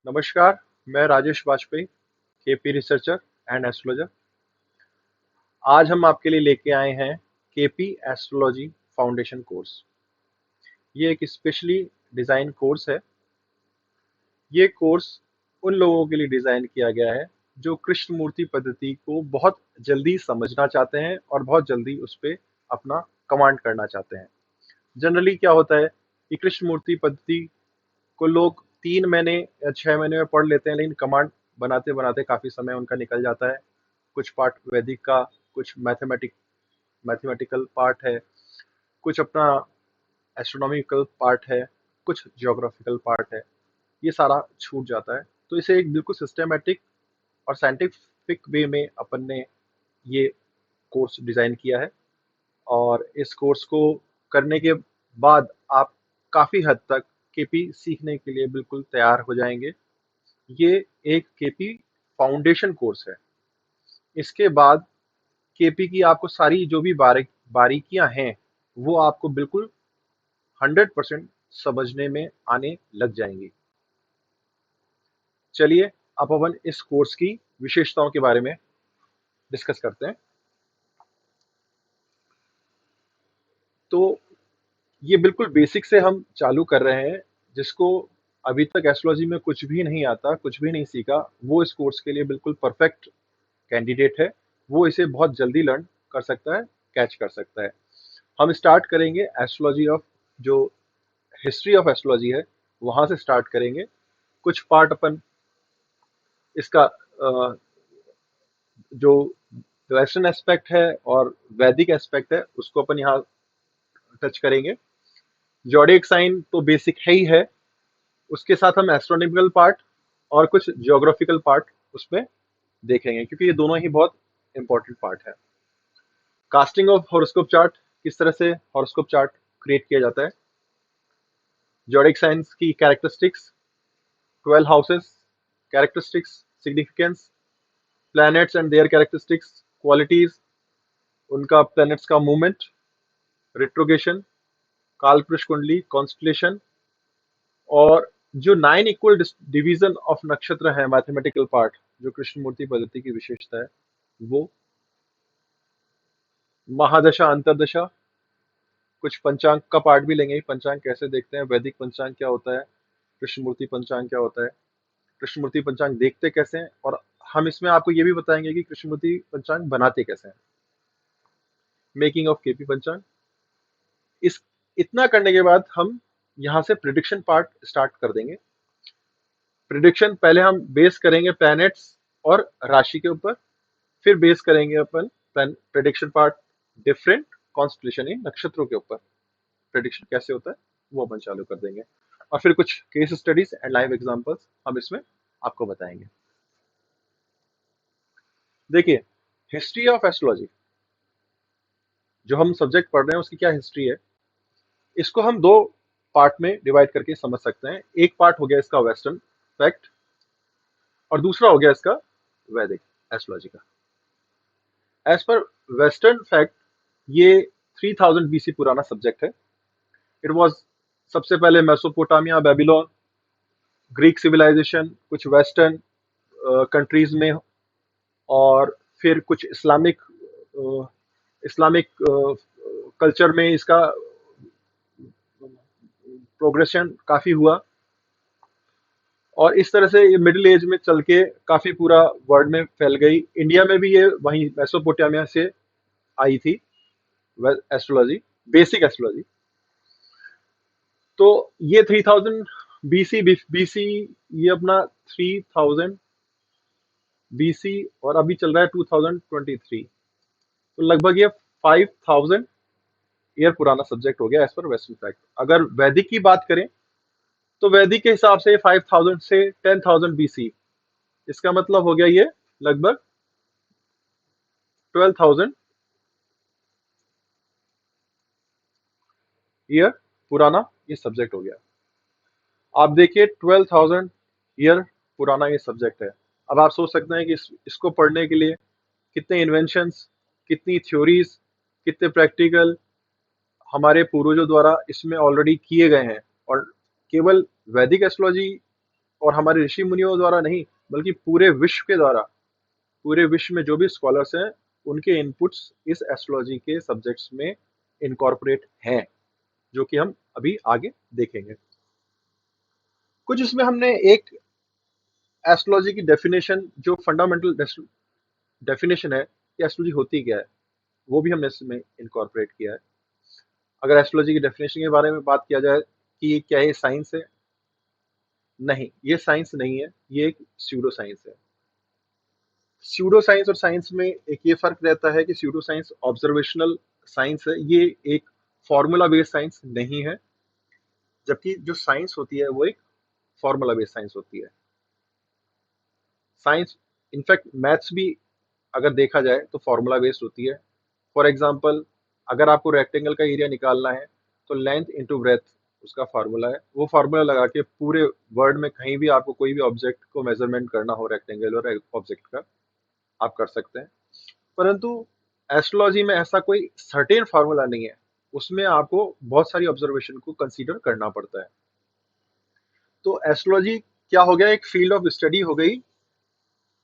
नमस्कार, मैं Rajesh Vajpayee, KP researcher and astrologer. आज हम आपके लिए लेके आए हैं केपी एस्ट्रोलॉजी फाउंडेशन कोर्स। ये एक स्पेशली डिज़ाइन कोर्स है। ये कोर्स उन लोगों के लिए डिज़ाइन किया गया है जो कृष्णमूर्ति पद्धति को बहुत जल्दी समझना चाहते हैं और बहुत जल्दी उस पे अपना कमांड करना चाहते हैं। जनरली क्या होता है कि कृष्णमूर्ति पद्धति को लोग 3 महीने या 6 महीने में पढ़ लेते हैं, लेकिन कमांड बनाते बनाते काफ़ी समय उनका निकल जाता है। कुछ पार्ट वैदिक का, कुछ मैथमेटिकल पार्ट है, कुछ अपना एस्ट्रोनॉमिकल पार्ट है, कुछ ज्योग्राफिकल पार्ट है। ये सारा छूट जाता है। तो इसे एक बिल्कुल सिस्टमेटिक और साइंटिफिक वे में अपन ने ये कोर्स डिज़ाइन किया है। और इस कोर्स को करने के बाद आप काफ़ी हद तक केपी सीखने के लिए बिल्कुल तैयार हो जाएंगे। ये एक केपी फाउंडेशन कोर्स है। इसके बाद केपी की आपको सारी जो भी बारीकियां हैं वो आपको बिल्कुल 100% समझने में आने लग जाएंगी। चलिए अब अपन इस कोर्स की विशेषताओं के बारे में डिस्कस करते हैं। तो ये बिल्कुल बेसिक से हम चालू कर रहे हैं। जिसको अभी तक एस्ट्रोलॉजी में कुछ भी नहीं आता, कुछ भी नहीं सीखा, वो इस कोर्स के लिए बिल्कुल परफेक्ट कैंडिडेट है। वो इसे बहुत जल्दी लर्न कर सकता है, कैच कर सकता है। हम स्टार्ट करेंगे एस्ट्रोलॉजी ऑफ, जो हिस्ट्री ऑफ एस्ट्रोलॉजी है, वहां से स्टार्ट करेंगे। कुछ पार्ट अपन इसका जो वेस्टर्न एस्पेक्ट है और वैदिक एस्पेक्ट है उसको अपन यहाँ टच करेंगे। जॉडिक साइन तो बेसिक है ही है। उसके साथ हम एस्ट्रोनॉमिकल पार्ट और कुछ ज्योग्राफिकल पार्ट उसमें देखेंगे, क्योंकि ये दोनों ही बहुत इंपॉर्टेंट पार्ट है। कास्टिंग ऑफ हॉरोस्कोप चार्ट, किस तरह से हॉरोस्कोप चार्ट क्रिएट किया जाता है। जॉडिक साइंस की characteristics, 12 houses, characteristics, significance, planets and there characteristics, qualities, उनका प्लैनेट्स का मूवमेंट, रिट्रोगेशन, कालपुरुष कुंडली, कॉन्स्टलेशन, और जो 9 इक्वल डिवीजन ऑफ नक्षत्र है, मैथमेटिकल पार्ट, जो कृष्णमूर्ति पद्धति की विशेषता है वो, महादशा, अंतरदशा, कुछ पंचांग का पार्ट भी लेंगे। पंचांग कैसे देखते हैं, वैदिक पंचांग क्या होता है, कृष्णमूर्ति पंचांग क्या होता है, कृष्णमूर्ति पंचांग देखते कैसे हैं, और हम इसमें आपको ये भी बताएंगे कि कृष्णमूर्ति पंचांग बनाते कैसे हैं। मेकिंग ऑफ केपी पंचांग। इस इतना करने के बाद हम यहाँ से प्रिडिक्शन पार्ट स्टार्ट कर देंगे। प्रिडिक्शन पहले हम बेस करेंगे प्लैनेट्स और राशि के ऊपर, फिर बेस करेंगे अपन प्रिडिक्शन पार्ट डिफरेंट कॉन्स्टलेशन इन नक्षत्रों के ऊपर। प्रिडिक्शन कैसे होता है वो अपन चालू कर देंगे, और फिर कुछ case studies and live examples हम इसमें आपको बताएंगे। देखिए, हिस्ट्री ऑफ एस्ट्रोलॉजी जो हम सब्जेक्ट पढ़ रहे हैं उसकी क्या हिस्ट्री है, इसको हम दो पार्ट में डिवाइड करके समझ सकते हैं। एक पार्ट हो गया इसका वेस्टर्न फैक्ट, और दूसरा हो गया इसका वैदिक एस्ट्रोलॉजी का। एज पर वेस्टर्न फैक्ट, ये 3000 बीसी पुराना सब्जेक्ट है। इट वाज सबसे पहले मेसोपोटामिया, बेबीलोन, ग्रीक सिविलाइजेशन, कुछ वेस्टर्न कंट्रीज में, और फिर कुछ इस्लामिक कल्चर में इसका प्रोग्रेशन काफी हुआ। और इस तरह से ये मिडिल एज में चल के काफी पूरा वर्ल्ड में फैल गई। इंडिया में भी ये वहीं मेसोपोटामिया से आई थी एस्ट्रोलॉजी, बेसिक एस्ट्रोलॉजी। तो ये 3000 बीसी बीसी, ये अपना 3000 बीसी, और अभी चल रहा है 2023। तो लगभग ये 5000 ईयर पुराना सब्जेक्ट हो गया एज पर वेस्टर्न फैक्ट। अगर वैदिक की बात करें तो वैदिक के हिसाब से 5000 से 10,000 बीसी, इसका मतलब हो गया ये लगभग 12,000 ईयर पुराना ये सब्जेक्ट हो गया। आप देखिए 12,000 ईयर पुराना ये सब्जेक्ट है। अब आप सोच सकते हैं कि इसको पढ़ने के लिए कितने इन्वेंशंस, कितनी थ्योरीज, कितने प्रैक्टिकल हमारे पूर्वजों द्वारा इसमें ऑलरेडी किए गए हैं। और केवल वैदिक एस्ट्रोलॉजी और हमारे ऋषि मुनियों द्वारा नहीं, बल्कि पूरे विश्व के द्वारा, पूरे विश्व में जो भी स्कॉलर्स हैं, उनके इनपुट्स इस एस्ट्रोलॉजी के सब्जेक्ट्स में इनकॉर्पोरेट हैं, जो कि हम अभी आगे देखेंगे। कुछ इसमें हमने एक एस्ट्रोलॉजी की डेफिनेशन, जो फंडामेंटल डेफिनेशन है कि एस्ट्रोलॉजी होती क्या है, वो भी हमने इसमें इनकॉर्पोरेट किया है। अगर एस्ट्रोलॉजी की डेफिनेशन के बारे में बात किया जाए कि क्या ये साइंस है, नहीं, ये साइंस नहीं है, ये एक स्यूडो साइंस है। स्यूडो साइंस और साइंस में एक ये फर्क रहता है कि स्यूडो साइंस ऑब्जर्वेशनल साइंस है, ये एक फॉर्मूला बेस्ड साइंस नहीं है, जबकि जो साइंस होती है वो एक फॉर्मूला बेस्ड साइंस होती है। साइंस, इनफैक्ट मैथ्स भी अगर देखा जाए तो फॉर्मूला बेस्ड होती है। फॉर एग्जांपल, अगर आपको रेक्टेंगल का एरिया निकालना है तो लेंथ इनटू ब्रेथ उसका फार्मूला है। वो फार्मूला लगा के पूरे वर्ल्ड में कहीं भी आपको कोई भी ऑब्जेक्ट को मेजरमेंट करना हो रेक्टेंगल और ऑब्जेक्ट का, आप कर सकते हैं। परंतु एस्ट्रोलॉजी में ऐसा कोई सर्टेन फार्मूला नहीं है, उसमें आपको बहुत सारी ऑब्जर्वेशन को कंसीडर करना पड़ता है। तो एस्ट्रोलॉजी क्या हो गया, एक फील्ड ऑफ स्टडी हो गई,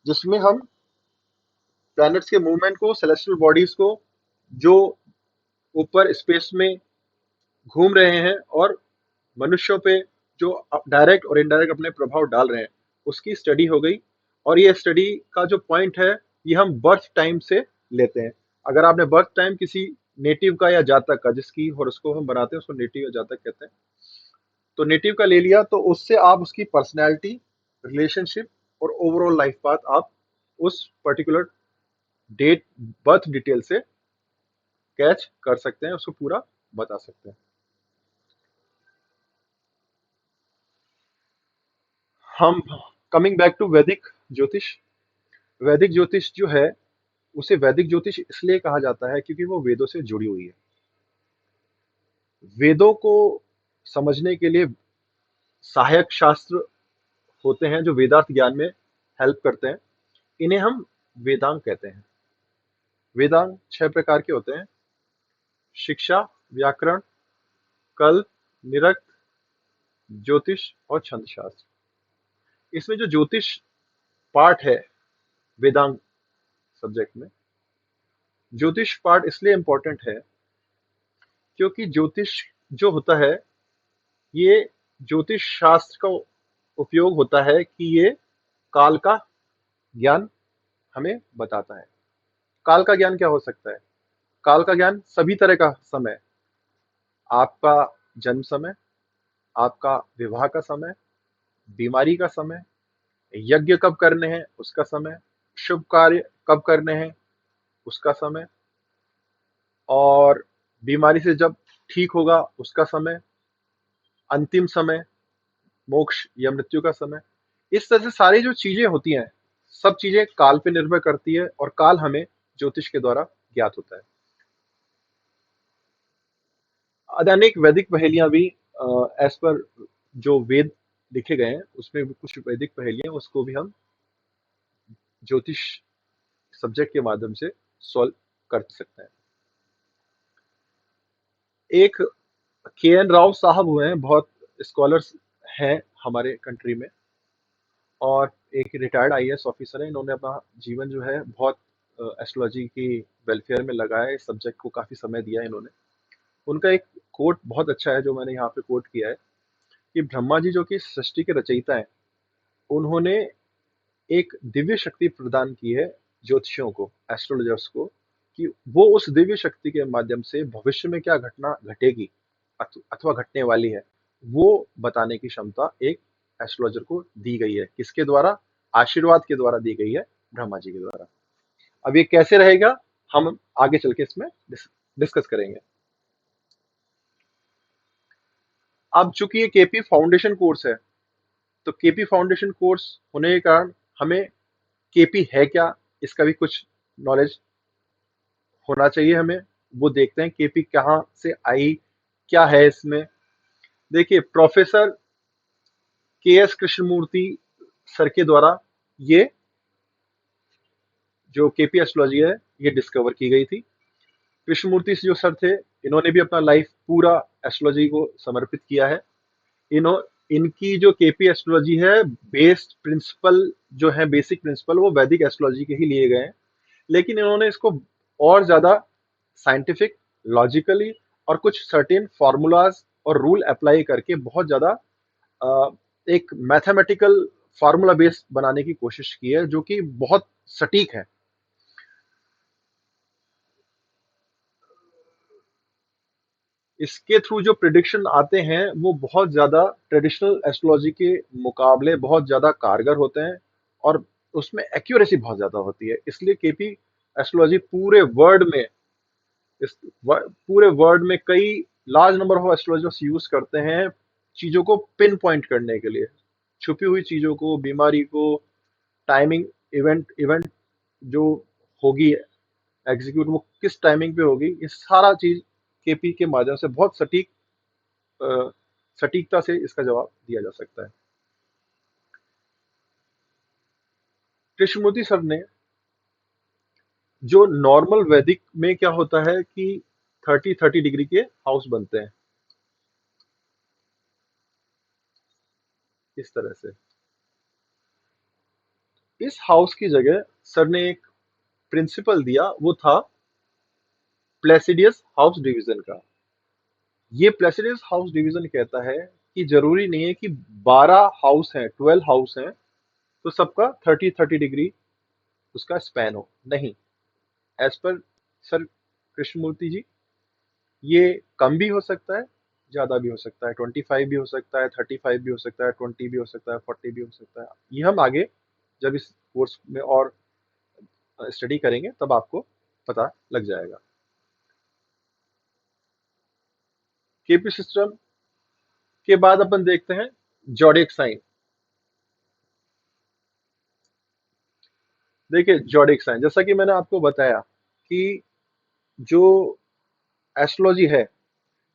जिसमें हम प्लैनेट्स के मूवमेंट को, सेलेस्टियल बॉडीज को, जो ऊपर स्पेस में घूम रहे हैं और मनुष्यों पे जो डायरेक्ट और इनडायरेक्ट अपने प्रभाव डाल रहे हैं, उसकी स्टडी हो गई। और ये स्टडी का जो पॉइंट है, ये हम बर्थ टाइम से लेते हैं। अगर आपने बर्थ टाइम किसी नेटिव का या जातक का, जिसकी हॉरोस्कोप हम बनाते हैं उसको नेटिव या जातक कहते हैं, तो नेटिव का ले लिया, तो उससे आप उसकी पर्सनैलिटी, रिलेशनशिप और ओवरऑल लाइफ पाथ आप उस पर्टिकुलर डेट, बर्थ डिटेल से कैच कर सकते हैं, उसको पूरा बता सकते हैं। हम कमिंग बैक टू वैदिक ज्योतिष। वैदिक ज्योतिष जो है, उसे वैदिक ज्योतिष इसलिए कहा जाता है क्योंकि वो वेदों से जुड़ी हुई है। वेदों को समझने के लिए सहायक शास्त्र होते हैं जो वेदार्थ ज्ञान में हेल्प करते हैं, इन्हें हम वेदांग कहते हैं। वेदांग 6 प्रकार के होते हैं: शिक्षा, व्याकरण, कल्प, निरक्त, ज्योतिष और छंद शास्त्र। इसमें जो ज्योतिष पार्ट है वेदांग सब्जेक्ट में, ज्योतिष पार्ट इसलिए इंपॉर्टेंट है क्योंकि ज्योतिष जो होता है, ये ज्योतिष शास्त्र का उपयोग होता है कि ये काल का ज्ञान हमें बताता है। काल का ज्ञान क्या हो सकता है? काल का ज्ञान सभी तरह का समय, आपका जन्म समय, आपका विवाह का समय, बीमारी का समय, यज्ञ कब करने हैं उसका समय, शुभ कार्य कब करने हैं उसका समय, और बीमारी से जब ठीक होगा उसका समय, अंतिम समय, मोक्ष या मृत्यु का समय। इस तरह से सारी जो चीजें होती हैं, सब चीजें काल पे निर्भर करती है, और काल हमें ज्योतिष के द्वारा ज्ञात होता है। अनेक वैदिक पहेलियां भी एज पर जो वेद लिखे गए हैं, उसमें भी कुछ वैदिक पहेलियां, उसको भी हम ज्योतिष सब्जेक्ट के माध्यम से सॉल्व कर सकते हैं। एक के एन राव साहब हुए हैं, बहुत स्कॉलर्स हैं हमारे कंट्री में, और एक रिटायर्ड आईएएस ऑफिसर है। इन्होंने अपना जीवन जो है बहुत एस्ट्रोलॉजी की वेलफेयर में लगाया है, इस सब्जेक्ट को काफी समय दिया है इन्होंने। उनका एक कोट बहुत अच्छा है जो मैंने यहाँ पे कोट किया है, कि ब्रह्मा जी जो कि सृष्टि के रचयिता हैं, उन्होंने एक दिव्य शक्ति प्रदान की है ज्योतिषियों को, एस्ट्रोलॉजर्स को, कि वो उस दिव्य शक्ति के माध्यम से भविष्य में क्या घटना घटेगी अथवा घटने वाली है, वो बताने की क्षमता एक एस्ट्रोलॉजर को दी गई है। किसके द्वारा? आशीर्वाद के द्वारा दी गई है, ब्रह्मा जी के द्वारा। अब ये कैसे रहेगा, हम आगे चल के इसमें डिस्कस करेंगे। अब चूंकि ये केपी फाउंडेशन कोर्स है, तो केपी फाउंडेशन कोर्स होने के कारण हमें केपी है क्या, इसका भी कुछ नॉलेज होना चाहिए हमें। वो देखते हैं केपी कहाँ से आई, क्या है इसमें। देखिए, प्रोफेसर के एस कृष्णमूर्ति सर के द्वारा ये जो केपी एस्ट्रोलॉजी है, ये डिस्कवर की गई थी। कृष्णमूर्ति जो सर थे, इन्होंने भी अपना लाइफ पूरा एस्ट्रोलॉजी को समर्पित किया है। इनकी जो केपी एस्ट्रोलॉजी है, बेस्ड प्रिंसिपल जो है, बेसिक प्रिंसिपल वो वैदिक एस्ट्रोलॉजी के ही लिए गए हैं, लेकिन इन्होंने इसको और ज्यादा साइंटिफिक, लॉजिकली और कुछ सर्टेन फॉर्मूलाज और रूल अप्लाई करके बहुत ज्यादा अ, एक मैथमेटिकल फार्मूला बेस बनाने की कोशिश की है, जो कि बहुत सटीक है। इसके थ्रू जो प्रिडिक्शन आते हैं वो बहुत ज्यादा ट्रेडिशनल एस्ट्रोलॉजी के मुकाबले बहुत ज्यादा कारगर होते हैं, और उसमें एक्यूरेसी बहुत ज्यादा होती है। इसलिए केपी एस्ट्रोलॉजी पूरे वर्ल्ड में कई large number of astrologers use करते हैं चीजों को पिन पॉइंट करने के लिए, छुपी हुई चीजों को, बीमारी को, टाइमिंग, इवेंट इवेंट जो होगी एग्जीक्यूट, वो किस टाइमिंग पे होगी, ये सारा चीज केपी के माध्यम से बहुत अ, सटीकता से इसका जवाब दिया जा सकता है। कृष्णमूर्ति सर ने, जो नॉर्मल वैदिक में क्या होता है कि 30-30 डिग्री के हाउस बनते हैं इस तरह से। इस हाउस की जगह सर ने एक प्रिंसिपल दिया, वो था प्लेसिडियस हाउस डिवीजन का। ये प्लेसिडियस हाउस डिवीजन कहता है कि जरूरी नहीं है कि 12 हाउस हैं, तो सबका 30-30 डिग्री उसका स्पैन हो, नहीं। एज पर सर कृष्णमूर्ति जी, ये कम भी हो सकता है, ज्यादा भी हो सकता है, 25 भी हो सकता है, 35 भी हो सकता है, 20 भी हो सकता है, 40 भी हो सकता है। ये हम आगे जब इस कोर्स में और स्टडी करेंगे तब आपको पता लग जाएगा। केपी सिस्टम के बाद अपन देखते हैं जोडिएक साइन। देखिए जोडिएक साइन, जैसा कि मैंने आपको बताया कि जो एस्ट्रोलॉजी है,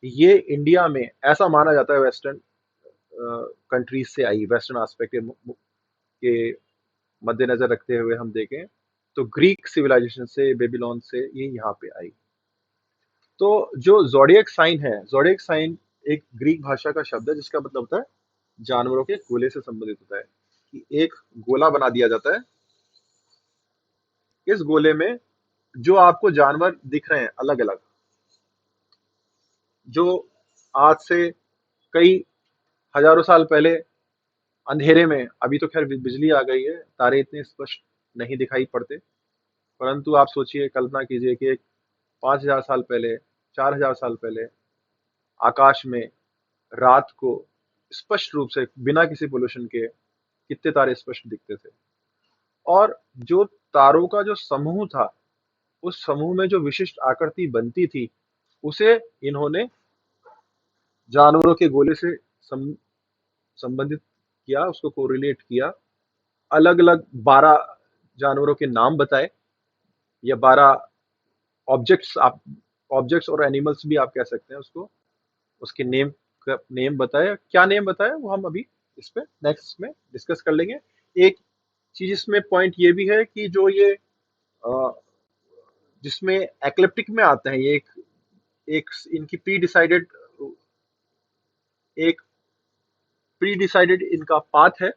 ये इंडिया में ऐसा माना जाता है, वेस्टर्न कंट्रीज से आई, वेस्टर्न एस्पेक्ट के मद्देनजर रखते हुए हम देखें तो ग्रीक सिविलाइजेशन से, बेबीलोन से ये यहाँ पे आई। तो जो जोडिएक साइन है, जोडिएक साइन एक ग्रीक भाषा का शब्द है जिसका मतलब होता है जानवरों के गोले से संबंधित होता है, कि एक गोला बना दिया जाता है। इस गोले में जो आपको जानवर दिख रहे हैं अलग अलग, जो आज से कई हजारों साल पहले अंधेरे में, अभी तो खैर बिजली आ गई है, तारे इतने स्पष्ट नहीं दिखाई पड़ते, परंतु आप सोचिए, कल्पना कीजिए कि 5,000 साल पहले, 4,000 साल पहले आकाश में रात को स्पष्ट रूप से बिना किसी पोल्यूशन के कितने तारे स्पष्ट दिखते थे। और जो तारों का जो समूह था, उस समूह में जो विशिष्ट आकृति बनती थी, उसे इन्होंने जानवरों के गोले से संबंधित किया, उसको कोरिलेट किया। अलग अलग 12 जानवरों के नाम बताए, या 12 ऑब्जेक्ट्स, आप ऑब्जेक्ट्स और एनिमल्स भी आप कह सकते हैं उसको, उसके नेम बताए। क्या नेम बताए वो हम अभी इस पे नेक्स्ट में डिस्कस कर लेंगे। एक चीज इसमें पॉइंट ये भी है कि जो ये जिसमें एक्लिप्टिक में आते हैं, ये एक इनकी एक प्री डिसाइडेड इनका पाथ है।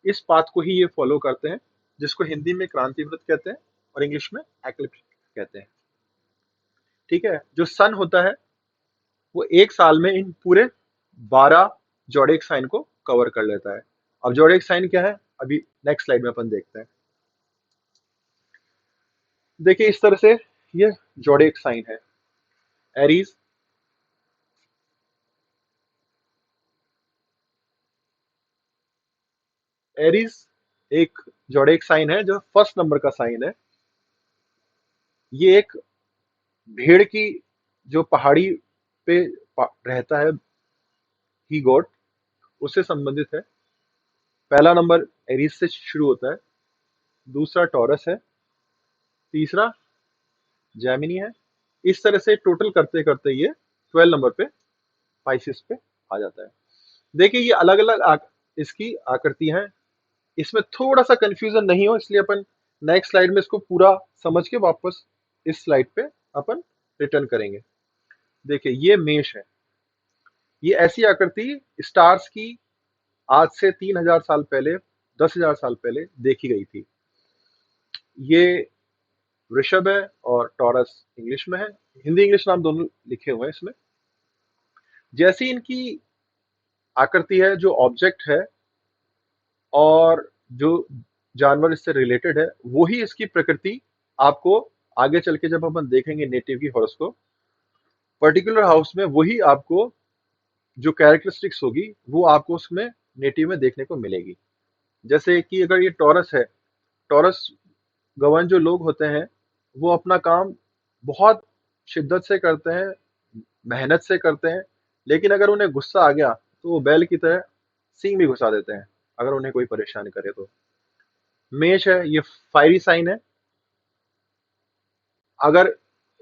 इस पाथ को ही ये फॉलो करते हैं, जिसको हिंदी में क्रांति व्रत कहते हैं और इंग्लिश में एक्लिप्टिक कहते हैं। ठीक है, जो सन होता है वो एक साल में इन पूरे 12 जोडिएक साइन को कवर कर लेता है। अब जोडिएक साइन क्या है, अभी नेक्स्ट स्लाइड में अपन देखते हैं। देखिए इस तरह से ये जोडिएक साइन है। एरीज, एरीज एक जोडिएक साइन है जो फर्स्ट नंबर का साइन है। ये एक भेड़ की, जो पहाड़ी पे रहता है, ही गॉड, उससे संबंधित है। पहला नंबर एरीज से शुरू होता है, दूसरा टॉरस है, तीसरा जेमिनी है। इस तरह से टोटल करते करते ये 12 नंबर पे पाइसिस पे आ जाता है। देखिए ये अलग अलग इसकी आकृति हैं। इसमें थोड़ा सा कंफ्यूजन नहीं हो, इसलिए अपन नेक्स्ट स्लाइड में इसको पूरा समझ के वापस इस स्लाइड पे अपन रिटर्न करेंगे। देखिए ये मेष है, ये ऐसी आकृति स्टार्स की आज से 3000 साल पहले, 10,000 साल पहले देखी गई थी। ये वृषभ है और टॉरस इंग्लिश में है, हिंदी इंग्लिश नाम दोनों लिखे हुए हैं इसमें। जैसी इनकी आकृति है, जो ऑब्जेक्ट है और जो जानवर इससे रिलेटेड है, वही इसकी प्रकृति आपको आगे चल के जब अपन देखेंगे नेटिव की हॉरोस्कोप, पर्टिकुलर हाउस में वही आपको जो कैरेक्टरिस्टिक्स होगी वो आपको उसमें नेटिव में देखने को मिलेगी। जैसे कि अगर ये टॉरस है, टॉरस गवर्न जो लोग होते हैं वो अपना काम बहुत शिद्दत से करते हैं, मेहनत से करते हैं, लेकिन अगर उन्हें गुस्सा आ गया तो वो बैल की तरह सींग भी घुसा देते हैं अगर उन्हें कोई परेशानी करे तो। मेष है, ये फायरी साइन है। अगर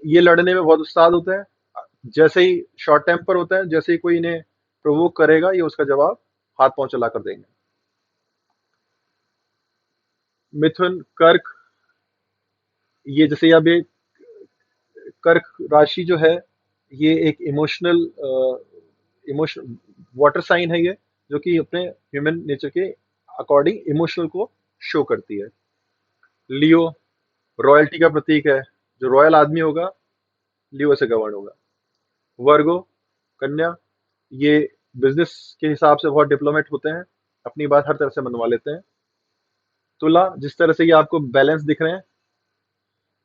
ये लड़ने में बहुत उस्ताद होते हैं, जैसे ही शॉर्ट टेम्पर होता है, जैसे ही कोई इन्हें प्रोवोक करेगा ये उसका जवाब हाथ पांव चला कर देंगे। मिथुन, कर्क, ये जैसे अब ये कर्क राशि जो है, ये एक इमोशनल वाटर साइन है, ये जो कि अपने ह्यूमन नेचर के अकॉर्डिंग इमोशनल को शो करती है। लियो रॉयल्टी का प्रतीक है, जो रॉयल आदमी होगा लियो से गवर्न होगा। वर्गो, कन्या, ये बिजनेस के हिसाब से बहुत डिप्लोमेट होते हैं, अपनी बात हर तरह से मनवा लेते हैं। तुला, जिस तरह से ये आपको बैलेंस दिख रहे हैं,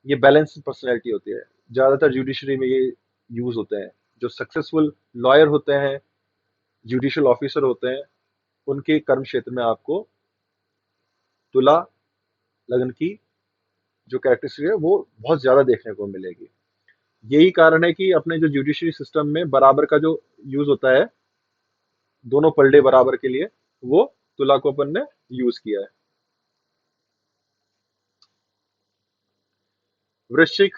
ये बैलेंस पर्सनैलिटी होती है, ज्यादातर जुडिशरी में ये यूज होते हैं। जो सक्सेसफुल लॉयर होते हैं, जुडिशियल ऑफिसर होते हैं, उनके कर्म क्षेत्र में आपको तुला लगन की जो कैरेक्टरिस्टिक है वो बहुत ज्यादा देखने को मिलेगी। यही कारण है कि अपने जो जुडिशरी सिस्टम में बराबर का जो यूज होता है, दोनों पलड़े बराबर के लिए, वो तुला को अपन ने यूज किया है। वृश्चिक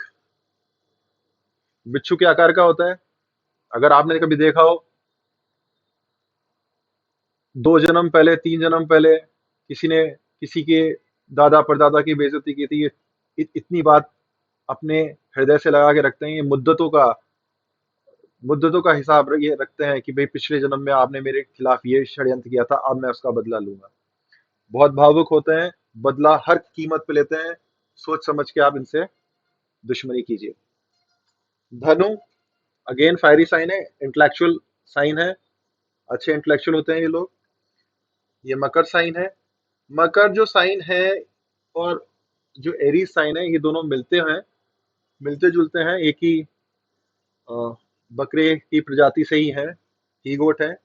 बिच्छू के आकार का होता है। अगर आपने कभी देखा हो, 2 जन्म पहले, 3 जन्म पहले किसी ने किसी के दादा परदादा की बेइज्जती की थी, ये इतनी बात अपने हृदय से लगा के रखते हैं। ये मुद्दतों का हिसाब ये रखते हैं कि भाई पिछले जन्म में आपने मेरे खिलाफ ये षड्यंत्र किया था, अब मैं उसका बदला लूंगा। बहुत भावुक होते हैं, बदला हर कीमत पे लेते हैं। सोच समझ के आप इनसे दुश्मनी कीजिए। धनु, अगेन फायरी साइन है, इंटेलेक्चुअल साइन है, अच्छे इंटेलेक्चुअल होते हैं ये लोग। ये मकर साइन है। मकर जो साइन है और जो एरीज साइन है, ये दोनों मिलते हैं, मिलते जुलते हैं, एक ही अ, बकरे की प्रजाति से ही है, ही गोट है।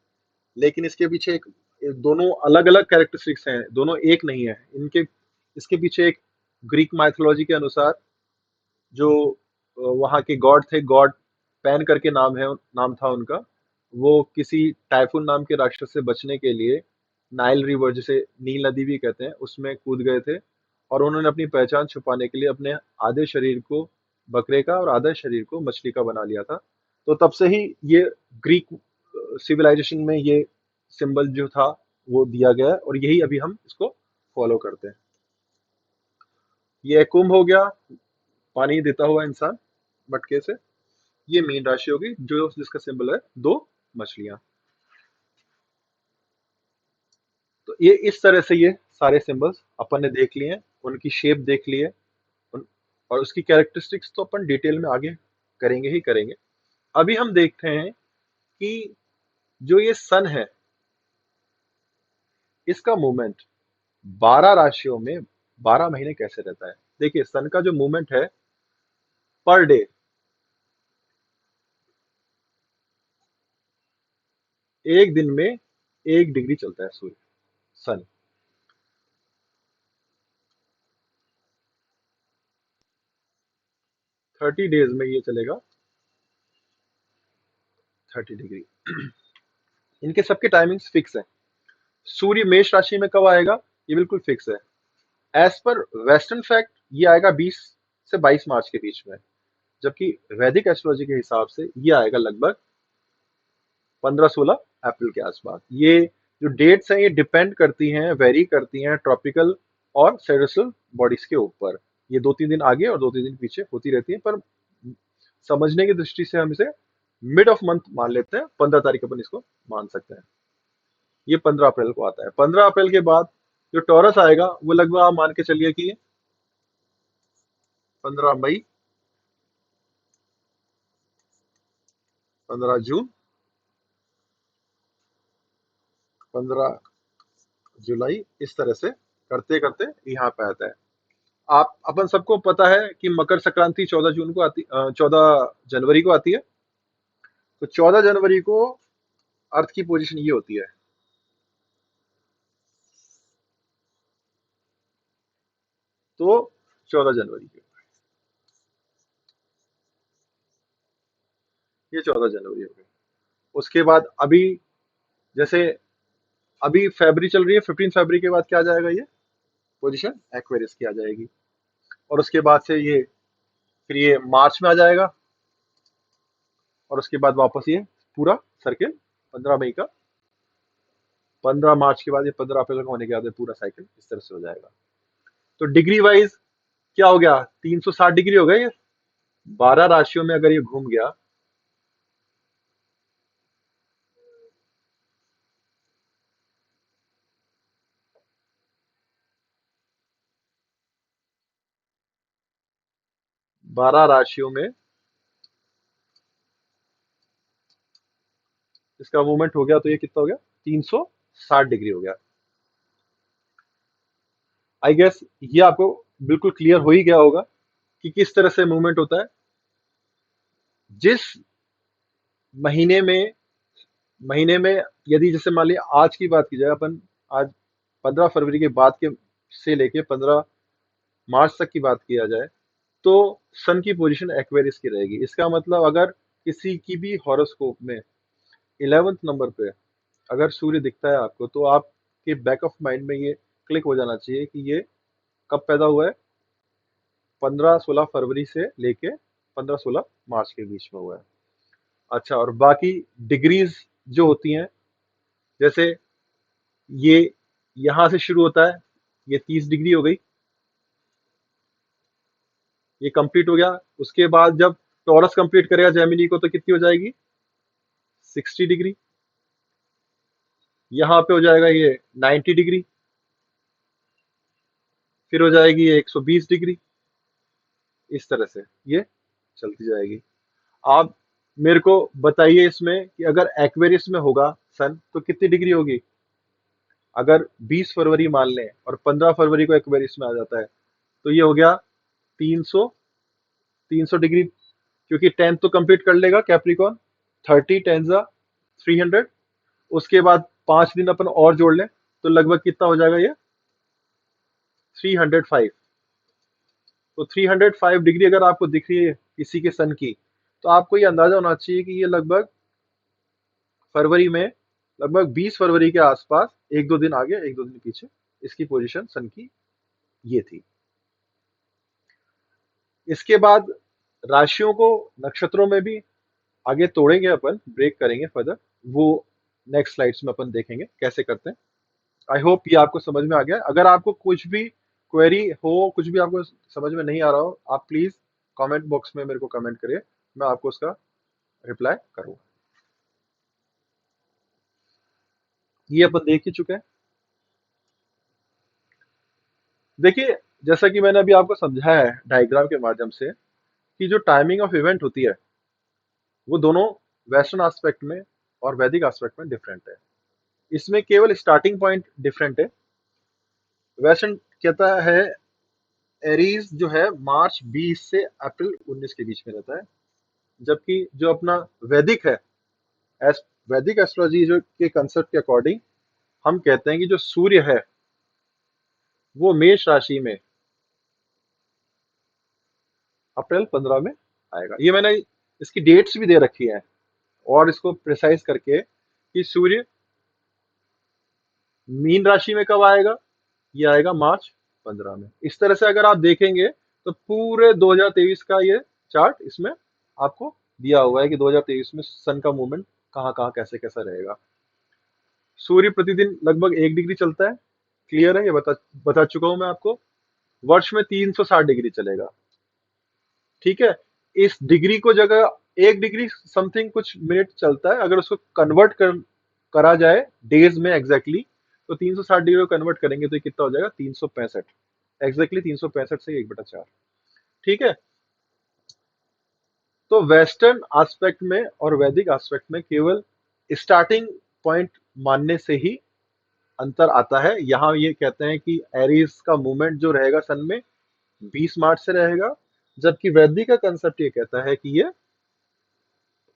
लेकिन इसके पीछे दोनों अलग अलग कैरेक्टरिस्टिक्स हैं, दोनों एक नहीं है इनके। इसके पीछे एक ग्रीक माइथोलॉजी के अनुसार जो वहाँ के गॉड थे, गॉड पैन करके नाम था उनका, वो किसी टाइफून नाम के राक्षस से बचने के लिए नाइल रिवर, जिसे नील नदी भी कहते हैं, उसमें कूद गए थे। और उन्होंने अपनी पहचान छुपाने के लिए अपने आधे शरीर को बकरे का और आधे शरीर को मछली का बना लिया था। तो तब से ही ये ग्रीक सिविलाइजेशन में ये सिंबल जो था वो दिया गया है, और यही अभी हम इसको फॉलो करते हैं। ये कुंभ हो गया, पानी देता हुआ इंसान मटके से। ये मीन राशि होगी, जो जिसका सिंबल है दो मछलियां। तो ये इस तरह से ये सारे सिंबल्स अपन ने देख लिए हैं, उनकी शेप देख ली है, और उसकी कैरेक्टरिस्टिक्स तो अपन डिटेल में आगे करेंगे ही करेंगे। अभी हम देखते हैं कि जो ये सन है, इसका मूवमेंट 12 राशियों में 12 महीने कैसे रहता है। देखिए, सन का जो मूवमेंट है पर डे, एक दिन में 1 डिग्री चलता है सूर्य, सन। 30 डेज में ये चलेगा 30 डिग्री। इनके सबके टाइमिंग्स फिक्स है। सूर्य मेष राशि में कब आएगा ये बिल्कुल फिक्स है। एज पर वेस्टर्न फैक्ट ये आएगा 20 से 22 मार्च के बीच में, जबकि वैदिक एस्ट्रोलॉजी के हिसाब से ये आएगा लगभग 15-16 अप्रैल के आसपास। ये जो डेट्स हैं ये डिपेंड करती हैं, वेरी करती हैं ट्रॉपिकल और सेरेस्ट्रियल बॉडीज के ऊपर। ये 2-3 दिन आगे और 2-3 दिन पीछे होती रहती है, पर समझने की दृष्टि से हम इसे मिड ऑफ मंथ मान लेते हैं, 15 तारीख अपन इसको मान सकते हैं। ये 15 अप्रैल को आता है। 15 अप्रैल के बाद जो टॉरस आएगा वो लगभग आप मान के चलिए कि 15 मई, 15 जून, 15 जुलाई, इस तरह से करते करते यहाँ पे आता है। आप अपन सबको पता है कि मकर संक्रांति 14 जून को आती, 14 जनवरी को आती है। तो 14 जनवरी को अर्थ की पोजीशन ये होती है। तो 14 जनवरी की, ये 14 जनवरी हो गई। उसके बाद अभी जैसे अभी फरवरी चल रही है, 15 फरवरी के बाद क्या आ जाएगा, ये पोजीशन एक्वेरियस की आ जाएगी। और उसके बाद से ये फिर ये मार्च में आ जाएगा। और उसके बाद वापस ये पूरा सर्किल 15 मई का, 15 मार्च के बाद ये 15 अप्रैल का होने के बाद ये पूरा साइकिल इस तरह से हो जाएगा। तो डिग्री वाइज क्या हो गया, 360 डिग्री हो गया ये। 12 राशियों में अगर ये घूम गया, 12 राशियों में इसका मूवमेंट हो गया, तो ये कितना हो गया, 360 डिग्री हो गया। आई गेस ये आपको बिल्कुल क्लियर हो ही गया होगा कि किस तरह से मूवमेंट होता है। जिस महीने में महीने में यदि जैसे मान लिया आज की बात की जाए, अपन आज 15 फरवरी के बाद के से लेके 15 मार्च तक की बात किया जाए, तो सन की पोजीशन एक्वेरियस की रहेगी। इसका मतलब अगर किसी की भी हॉरोस्कोप में 11th नंबर पे अगर सूर्य दिखता है आपको, तो आपके बैक ऑफ माइंड में ये क्लिक हो जाना चाहिए कि ये कब पैदा हुआ है, 15-16 फरवरी से लेके 15-16 मार्च के बीच में हुआ है। अच्छा, और बाकी डिग्रीज जो होती हैं, जैसे ये यहां से शुरू होता है, ये 30 डिग्री हो गई, ये कंप्लीट हो गया। उसके बाद जब टॉरस कंप्लीट करेगा जेमिनी को, तो कितनी हो जाएगी, 60 डिग्री। यहाँ पे हो जाएगा ये 90 डिग्री, फिर हो जाएगी ये 120 डिग्री। इस तरह से ये चलती जाएगी। आप मेरे को बताइए इसमें कि अगर एक्वेरियस में होगा सन, तो कितनी डिग्री होगी। अगर 20 फरवरी मान लें और 15 फरवरी को एक्वेरियस में आ जाता है, तो ये हो गया 300 क्योंकि 10 तो कंप्लीट कर लेगा कैप्रिकॉन, 30 10 300। उसके बाद 5 दिन अपन और जोड़ लें, तो लगभग कितना हो जाएगा ये, 305। तो 305 डिग्री अगर आपको दिख रही है किसी के सन की, तो आपको ये अंदाजा होना चाहिए कि ये लगभग फरवरी में, लगभग 20 फरवरी के आसपास, एक दो दिन आगे एक दो दिन पीछे इसकी पोजीशन सन की ये थी। इसके बाद राशियों को नक्षत्रों में भी आगे तोड़ेंगे, अपन ब्रेक करेंगे फर्दर, वो नेक्स्ट स्लाइड्स में अपन देखेंगे कैसे करते हैं। आई होप ये आपको समझ में आ गया। अगर आपको कुछ भी क्वेरी हो, कुछ भी आपको समझ में नहीं आ रहा हो, आप प्लीज कमेंट बॉक्स में मेरे को कमेंट करिए, मैं आपको उसका रिप्लाई करूंगा। ये अपन देख ही चुके हैं। देखिए, जैसा कि मैंने अभी आपको समझाया है डायग्राम के माध्यम से, कि जो टाइमिंग ऑफ इवेंट होती है, वो दोनों वेस्टर्न एस्पेक्ट में और वैदिक एस्पेक्ट में डिफरेंट है। इसमें केवल स्टार्टिंग पॉइंट डिफरेंट है। वेस्टर्न कहता है एरीज जो है मार्च 20 से अप्रैल 19 के बीच में रहता है, जबकि जो अपना वैदिक है, एस वैदिक एस्ट्रोलॉजी जो के कंसेप्ट के अकॉर्डिंग, हम कहते हैं कि जो सूर्य है वो मेष राशि में अप्रैल 15 में आएगा। ये मैंने इसकी डेट्स भी दे रखी है, और इसको प्रिसाइज करके कि सूर्य मीन राशि में कब आएगा, ये आएगा मार्च 15 में। इस तरह से अगर आप देखेंगे, तो पूरे 2023 का ये चार्ट इसमें आपको दिया हुआ है कि 2023 में सन का मूवमेंट कहाँ कहाँ कैसे कैसा रहेगा। सूर्य प्रतिदिन लगभग 1 डिग्री चलता है, क्लियर है, ये बता चुका हूं मैं आपको। वर्ष में 360 डिग्री चलेगा, ठीक है। इस डिग्री को जगह 1 डिग्री समथिंग कुछ मिनट चलता है, अगर उसको कन्वर्ट कर करा जाए डेज में एग्जैक्टली, तो 360 डिग्री को कन्वर्ट करेंगे तो ये कितना हो जाएगा, 365, एग्जैक्टली 365 से 1/4। ठीक है। तो वेस्टर्न एस्पेक्ट में और वैदिक एस्पेक्ट में केवल स्टार्टिंग पॉइंट मानने से ही अंतर आता है। यहाँ ये कहते हैं कि एरीज का मूवमेंट जो रहेगा सन में 20 मार्च से रहेगा, जबकि वैदिक का कंसेप्ट ये कहता है कि ये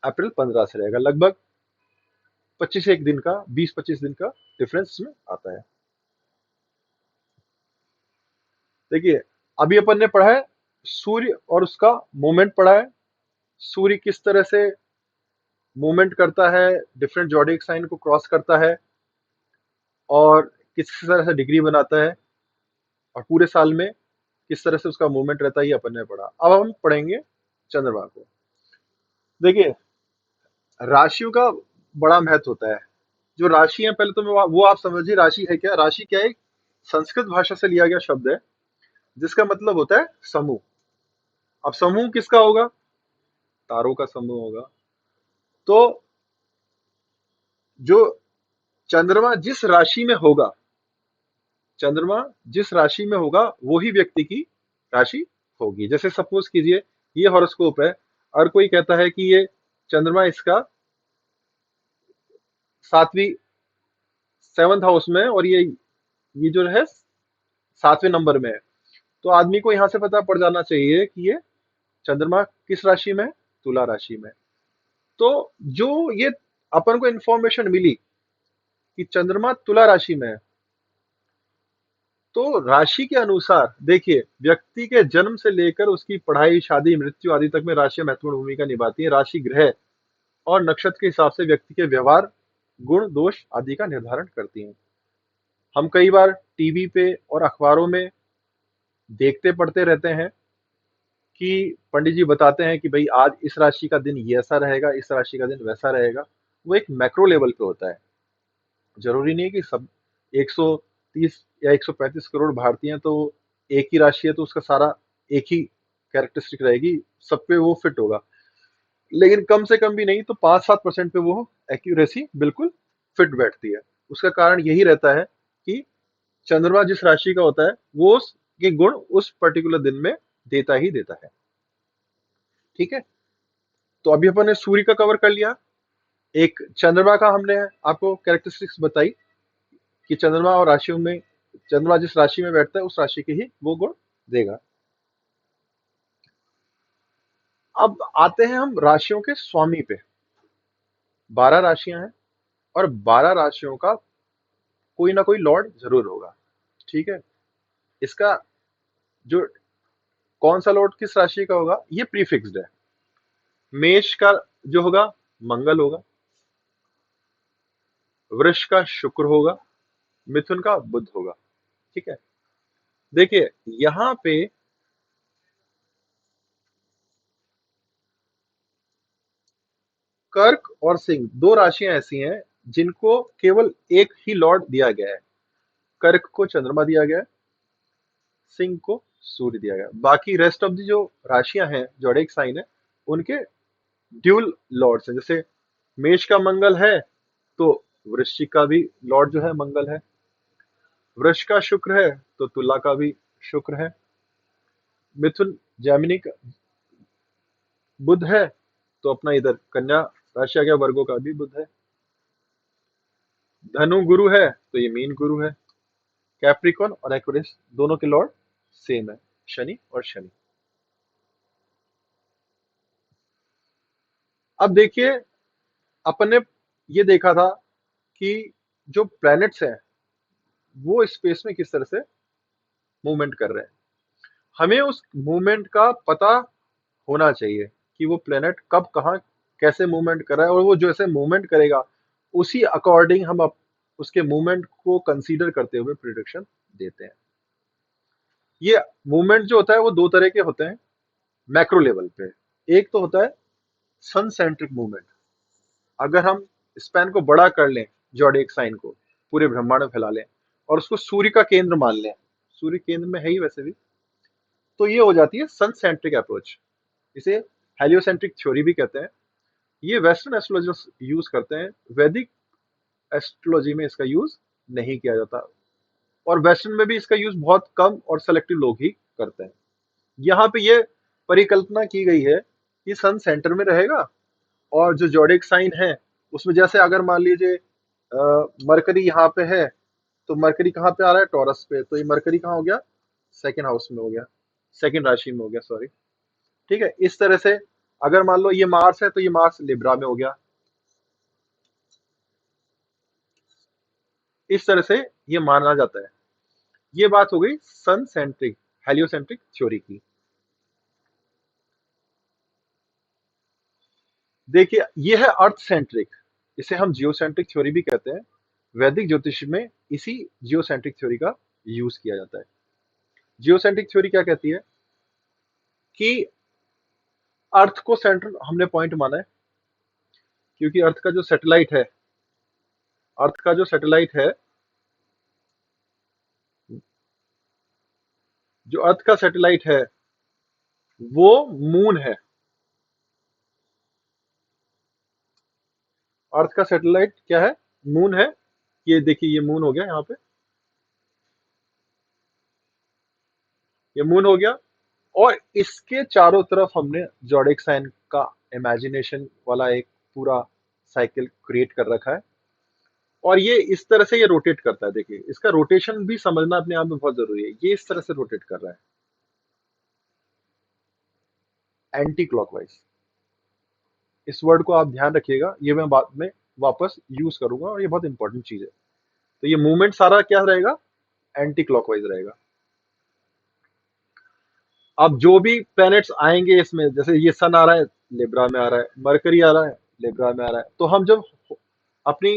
अप्रैल 15 से रहेगा। लगभग 25 एक दिन का, 20-25 दिन का डिफरेंस में आता है। देखिए, अभी अपन ने पढ़ा है सूर्य और उसका मूवमेंट पढ़ा है, सूर्य किस तरह से मूवमेंट करता है, डिफरेंट जॉडिक साइन को क्रॉस करता है और किस तरह से डिग्री बनाता है, और पूरे साल में किस तरह से उसका मूवमेंट रहता है, ये अपन ने पढ़ा। अब हम पढ़ेंगे चंद्रमा को। देखिए, राशियों का बड़ा महत्व होता है। जो राशि है, पहले तो मैं वो आप समझिए राशि है क्या। राशि क्या है, एक संस्कृत भाषा से लिया गया शब्द है जिसका मतलब होता है समूह। अब समूह किसका होगा, तारों का समूह होगा। तो जो चंद्रमा जिस राशि में होगा, चंद्रमा जिस राशि में होगा वो ही व्यक्ति की राशि होगी। जैसे सपोज कीजिए ये हॉरोस्कोप है, और कोई कहता है कि ये चंद्रमा इसका 7वीं 7th हाउस में है और ये जो है 7वें नंबर में है, तो आदमी को यहां से पता पड़ जाना चाहिए कि ये चंद्रमा किस राशि में है, तुला राशि में। तो जो ये अपन को इंफॉर्मेशन मिली कि चंद्रमा तुला राशि में है, तो राशि के अनुसार देखिए, व्यक्ति के जन्म से लेकर उसकी पढ़ाई, शादी, मृत्यु आदि तक में राशि महत्वपूर्ण भूमिका निभाती है। राशि ग्रह और नक्षत्र के हिसाब से व्यक्ति के व्यवहार, गुण, दोष आदि का निर्धारण करती हैं। हम कई बार टीवी पे और अखबारों में देखते पढ़ते रहते हैं कि पंडित जी बताते हैं कि भाई आज इस राशि का दिन ये ऐसा रहेगा, इस राशि का दिन वैसा रहेगा। वो एक मैक्रो लेवल पे होता है। जरूरी नहीं है कि सब 130 या 135 करोड़ भारतीय हैं तो एक ही राशि है तो उसका सारा एक ही कैरेक्टरिस्टिक रहेगी, सब पे वो फिट होगा। लेकिन कम से कम भी नहीं तो 5-7% पे वो एक्यूरेसी बिल्कुल फिट बैठती है। उसका कारण यही रहता है कि चंद्रमा जिस राशि का होता है वो उसके गुण उस पर्टिकुलर दिन में देता ही देता है। ठीक है। तो अभी अपन ने सूर्य का कवर कर लिया, एक चंद्रमा का हमने आपको कैरेक्टरिस्टिक्स बताई कि चंद्रमा और राशियों में, चंद्रमा जिस राशि में बैठता है उस राशि के ही वो गुण देगा। अब आते हैं हम राशियों के स्वामी पे। 12 राशियां हैं और 12 राशियों का कोई ना कोई लॉर्ड जरूर होगा। ठीक है। इसका जो कौन सा लॉर्ड किस राशि का होगा ये प्रीफिक्स्ड है। मेष का जो होगा मंगल होगा, वृष का शुक्र होगा, मिथुन का बुध होगा। ठीक है। देखिए यहां पे कर्क और सिंह दो राशियां ऐसी हैं जिनको केवल एक ही लॉर्ड दिया गया है। कर्क को चंद्रमा दिया गया है, सिंह को सूर्य दिया गया। बाकी रेस्ट ऑफ दी जो राशियां हैं, जो एक साइन है, उनके ड्यूल लॉर्ड्स हैं। जैसे मेष का मंगल है तो वृश्चिक का भी लॉर्ड जो है मंगल है, वृष का शुक्र है तो तुला का भी शुक्र है, मिथुन जैमिनी का बुध है तो अपना इधर कन्या राशि आ गया, वर्गो का भी बुध है, धनु गुरु है तो ये मीन गुरु है, कैप्रिकॉन और एक्वेरियस दोनों के लॉर्ड सेम है, शनि और शनि। अब देखिए अपन ने ये देखा था कि जो प्लैनेट्स हैं वो स्पेस में किस तरह से मूवमेंट कर रहे हैं। हमें उस मूवमेंट का पता होना चाहिए कि वो प्लेनेट कब कहाँ कैसे मूवमेंट कर रहा है, और वो जैसे मूवमेंट करेगा उसी अकॉर्डिंग हम उसके मूवमेंट को कंसीडर करते हुए प्रिडिक्शन देते हैं। ये मूवमेंट जो होता है वो दो तरह के होते हैं मैक्रो लेवल पे। एक तो होता है सन सेंट्रिक मूवमेंट। अगर हम स्पैन को बड़ा कर लें, जॉडिएक साइन को पूरे ब्रह्मांड में फैला लें और उसको सूर्य का केंद्र मान लें, सूर्य केंद्र में है ही वैसे भी, तो ये हो जाती है सन सेंट्रिक अप्रोच। इसे हेलियोसेंट्रिक थ्योरी भी कहते हैं। ये वेस्टर्न एस्ट्रोलॉजर्स यूज करते हैं। वैदिक एस्ट्रोलॉजी में इसका यूज नहीं किया जाता, और वेस्टर्न में भी इसका यूज बहुत कम और सेलेक्टिव लोग ही करते हैं। यहाँ पे ये परिकल्पना की गई है कि सन सेंटर में रहेगा, और जो जोडिक साइन है उसमें जैसे अगर मान लीजिए मरकरी यहाँ पे है, तो मरकरी कहाँ पे आ रहा है, टॉरस पे, तो ये मरकरी कहाँ हो गया, सेकंड हाउस में हो गया, सेकंड राशि में हो गया, सॉरी। ठीक है, इस तरह से अगर मान लो ये मार्स है तो ये मार्स लिब्रा में हो गया, इस तरह से ये माना जाता है। ये बात हो गई सन सेंट्रिक हेलियोसेंट्रिक थ्योरी की। देखिए ये है अर्थ सेंट्रिक, इसे हम जियोसेंट्रिक थ्योरी भी कहते हैं। वैदिक ज्योतिष में इसी जियोसेंट्रिक थ्योरी का यूज किया जाता है। जियोसेंट्रिक थ्योरी क्या कहती है कि अर्थ को सेंटर हमने पॉइंट माना है, क्योंकि अर्थ का जो सैटेलाइट है, अर्थ का जो सैटेलाइट है, जो अर्थ का सैटेलाइट है वो मून है। अर्थ का सैटेलाइट क्या है, मून है। ये देखिए ये मून हो गया, यहाँ पे ये मून हो गया, और इसके चारों तरफ हमने जोडिक साइन का इमेजिनेशन वाला एक पूरा साइकिल क्रिएट कर रखा है, और ये इस तरह से ये रोटेट करता है। देखिए इसका रोटेशन भी समझना अपने आप में बहुत जरूरी है। ये इस तरह से रोटेट कर रहा है एंटी क्लॉकवाइज। इस वर्ड को आप ध्यान रखिएगा, ये मैं बाद में वापस यूज करूंगा, और ये बहुत इंपॉर्टेंट चीज है। तो ये मूवमेंट सारा क्या रहेगा, एंटी क्लॉकवाइज रहेगा। अब जो भी प्लैनेट्स आएंगे इसमें, जैसे ये सन आ रहा है, लिब्रा में आ रहा है, मरकरी आ रहा है, लिब्रा में आ रहा है, तो हम जब अपनी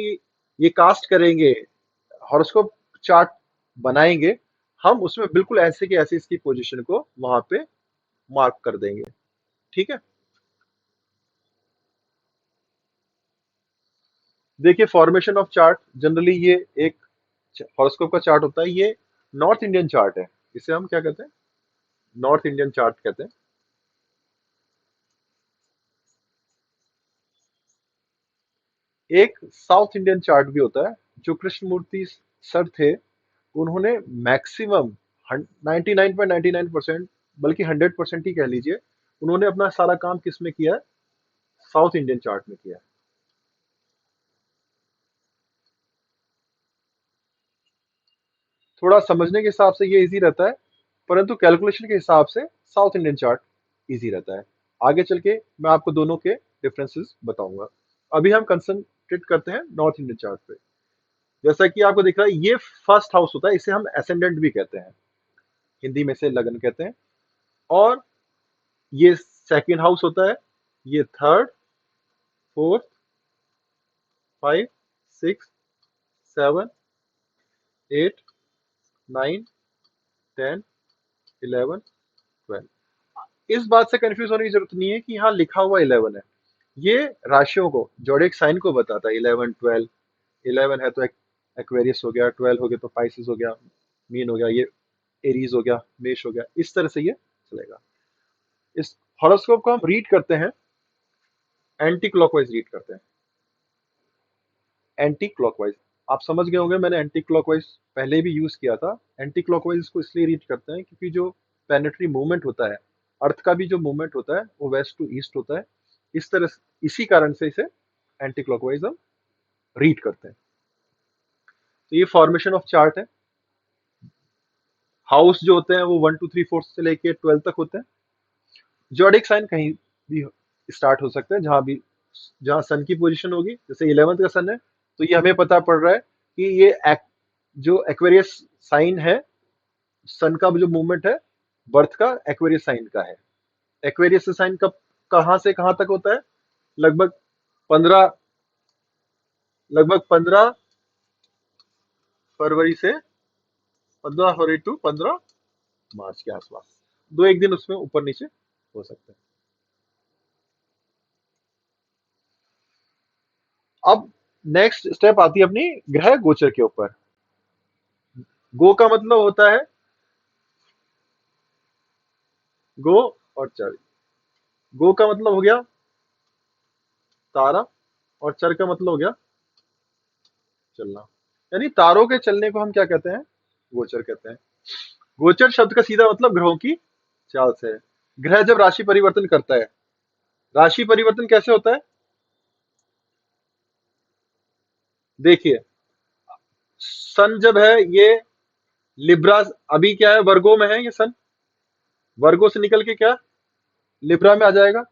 ये कास्ट करेंगे, हॉरोस्कोप चार्ट बनाएंगे, हम उसमें बिल्कुल ऐसे के ऐसे इसकी पोजीशन को वहां पे मार्क कर देंगे। ठीक है, देखिए फॉर्मेशन ऑफ चार्ट, जनरली ये एक हॉरोस्कोप का चार्ट होता है, ये नॉर्थ इंडियन चार्ट है। इसे हम क्या कहते हैं, नॉर्थ इंडियन चार्ट कहते हैं। एक साउथ इंडियन चार्ट भी होता है, जो कृष्णमूर्ति सर थे, उन्होंने मैक्सिमम 99.99%, बल्कि 100% ही कह लीजिए, उन्होंने अपना सारा काम किस में किया है, साउथ इंडियन चार्ट में किया है। थोड़ा समझने के हिसाब से ये इजी रहता है, परंतु कैलकुलेशन के हिसाब से साउथ इंडियन चार्ट इजी रहता है। आगे चल के मैं आपको दोनों के डिफरेंसेस बताऊंगा। अभी हम कंसंट्रेट करते हैं नॉर्थ इंडियन चार्ट पे। जैसा कि आपको दिख रहा है, ये फर्स्ट हाउस होता है, इसे हम एसेंडेंट भी कहते हैं, हिंदी में से लगन कहते हैं। और ये सेकंड हाउस होता है, ये third, fourth, five, six, seven, eight, nine, 10, 11, 12। इस बात से कंफ्यूज होने की जरूरत नहीं है कि यहाँ लिखा हुआ 11 है, ये राशियों को, जोडिक साइन को बताता है। 11, 12, 11 है तो एक्वेरियस हो गया, 12 हो गया तो पाइसिस हो गया, मीन हो गया, ये एरीज हो गया, मेष हो गया, इस तरह से ये चलेगा। इस हॉरोस्कोप को हम रीड करते हैं, एंटी क्लॉकवाइज रीड करते हैं। एंटी क्लॉकवाइज, आप समझ गए होंगे, मैंने एंटी क्लॉकवाइज पहले भी यूज किया था। एंटी क्लॉकवाइज को इसलिए रीड करते हैं क्योंकि जो प्लैनेटरी मूवमेंट होता है, अर्थ का भी जो मूवमेंट होता है वो वेस्ट टू ईस्ट होता है। इस तरह से, इसी कारण से इसे एंटी क्लॉकवाइज हम रीड करते हैं। तो ये फॉर्मेशन ऑफ चार्ट है। हाउस जो होते हैं वो 1 2 3 4 से लेके 12 तक होते हैं। जोडिक साइन कहीं भी स्टार्ट हो सकते हैं, जहां भी, जहां सन की पोजीशन होगी। जैसे 11th का सन है, तो ये हमें पता पड़ रहा है कि ये जो एक्वेरियस साइन है, सन का जो मूवमेंट है बर्थ का एक्वेरियस साइन का है। एक्वेरियस साइन कब, कहां से कहां तक होता है, लगभग 15, लगभग 15 फरवरी से 15 फरवरी टू 15 मार्च के आसपास, दो एक दिन उसमें ऊपर नीचे हो सकते हैं। अब नेक्स्ट स्टेप आती है अपनी ग्रह गोचर के ऊपर। गो का मतलब होता है, गो और चर। गो का मतलब हो गया तारा, और चर का मतलब हो गया चलना, यानी तारों के चलने को हम क्या कहते हैं? गोचर कहते हैं। गोचर शब्द का सीधा मतलब ग्रहों की चाल से है। ग्रह जब राशि परिवर्तन करता है, राशि परिवर्तन कैसे होता है? देखिए, सन जब है ये लिब्रा, अभी क्या है, वर्गो में है ये सन, वर्गो से निकल के क्या लिब्रा में आ जाएगा,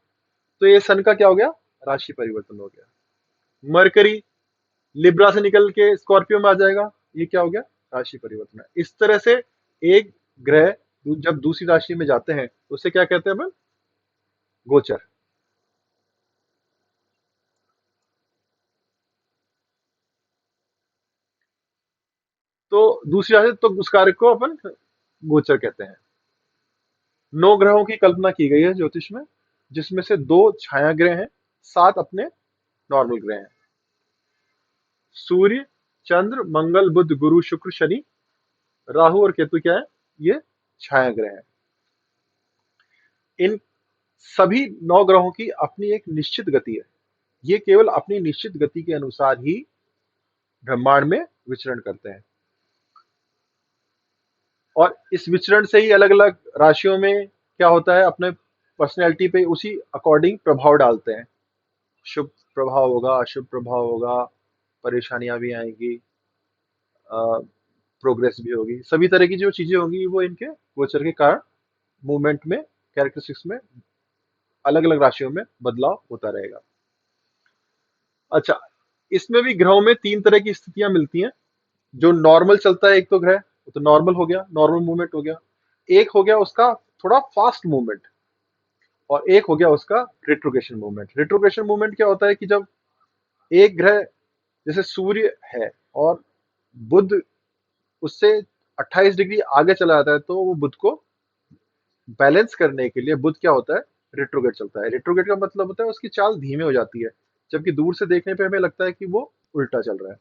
तो ये सन का क्या हो गया? राशि परिवर्तन हो गया। मरकरी लिब्रा से निकल के स्कॉर्पियो में आ जाएगा, ये क्या हो गया? राशि परिवर्तन है। इस तरह से एक ग्रह जब दूसरी राशि में जाते हैं तो उसे क्या कहते हैं अपन? गोचर। तो दूसरी राशि तो उस कार्य को अपन गोचर कहते हैं। 9 ग्रहों की कल्पना की गई है ज्योतिष में, जिसमें से 2 छाया ग्रह हैं, 7 अपने नॉर्मल ग्रह हैं। सूर्य, चंद्र, मंगल, बुध, गुरु, शुक्र, शनि, राहु और केतु क्या है? ये छाया ग्रह हैं। इन सभी 9 ग्रहों की अपनी एक निश्चित गति है। ये केवल अपनी निश्चित गति के अनुसार ही ब्रह्मांड में विचरण करते हैं, और इस विचरण से ही अलग अलग राशियों में क्या होता है, अपने पर्सनैलिटी पे उसी अकॉर्डिंग प्रभाव डालते हैं। शुभ प्रभाव होगा, अशुभ प्रभाव होगा, परेशानियां भी आएंगी, प्रोग्रेस भी होगी, सभी तरह की जो चीजें होंगी वो इनके गोचर के कारण मूवमेंट में, कैरेक्टरिस्टिक्स में अलग अलग राशियों में बदलाव होता रहेगा। अच्छा, इसमें भी ग्रहों में 3 तरह की स्थितियां मिलती हैं। जो नॉर्मल चलता है एक तो ग्रह, वो तो नॉर्मल हो गया, नॉर्मल मूवमेंट हो गया। एक हो गया उसका थोड़ा फास्ट मूवमेंट, और एक हो गया उसका रिट्रोग्रेशन मूवमेंट। रिट्रोग्रेशन मूवमेंट क्या होता है कि जब एक ग्रह, जैसे सूर्य है और बुध उससे 28 डिग्री आगे चला जाता है, तो वो बुध को बैलेंस करने के लिए बुध क्या होता है? रिट्रोग्रेड चलता है। रिट्रोग्रेड का मतलब होता है उसकी चाल धीमे हो जाती है, जबकि दूर से देखने पे हमें लगता है कि वो उल्टा चल रहा है।